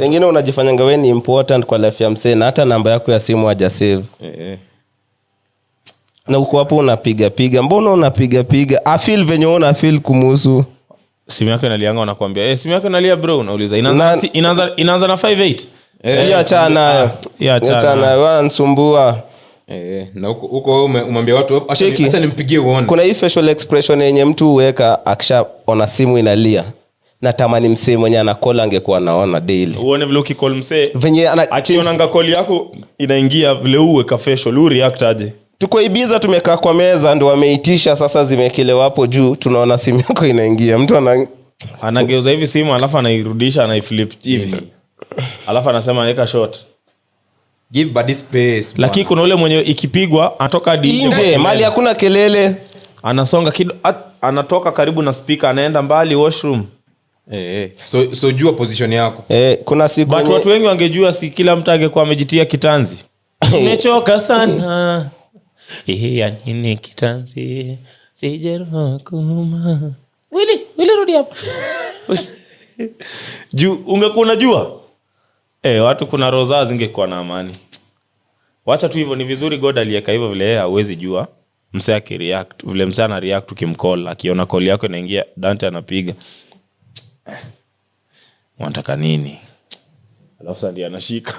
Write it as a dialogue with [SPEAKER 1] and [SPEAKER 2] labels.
[SPEAKER 1] Wengine unajifanyanga wewe ni important kwa life ya msee na hata namba yako ya simu haja save. Na uko hapo unapiga. Mbona unapiga? I feel venye una feel kumuhusu.
[SPEAKER 2] Simu yako inalianga wanakuambia, simu yako inalia bro, unauliza inaanza na 58.
[SPEAKER 1] Achana nayo. Wanasumbua.
[SPEAKER 3] Na huko umwambia watu acha nimpigie uone.
[SPEAKER 1] Kuna hii facial expression yenye mtu huweka akisha ona simu inalia. Natamani msee mwenye anakola angekuwa anaona daily.
[SPEAKER 2] Uone vile ukicall msee.
[SPEAKER 1] Venye
[SPEAKER 2] akiona call yako inaingia vile uweka facial react aje.
[SPEAKER 1] Tuko Ibiza tumekaa kwa meza ndio wameitisha sasa zimekelewa hapo juu tunaona simu yako inaingia. Mtu
[SPEAKER 2] anageuza hivi simu alafu anairudisha anaiflip hivi. Alafu anasema weka shot.
[SPEAKER 3] Give body space.
[SPEAKER 2] Lakini kuna ule mwenye ikipigwa atoka
[SPEAKER 1] nje mali hakuna kelele.
[SPEAKER 2] Anasonga anatoka karibu na speaker anaenda mbali washroom.
[SPEAKER 3] So jua position yako.
[SPEAKER 1] Kuna siku
[SPEAKER 2] watu wengi wangejua si kila mtu angekuwa amejitia kitanzi. Nimechoka sana. Ya nini kitanzi? Sijeroa kuma. Wili rudi hapa. Ungekuwa unajua? Watu kuna roza zingekuwa na amani. Wacha tu hivyo, ni vizuri God aliweka hivyo vile hauwezi jua. Msee akireact, vile msee ana react ukimcall, akiona call yako inaingia, Dante anapiga. Unataka nini? Alafu sasa ndiye anashika.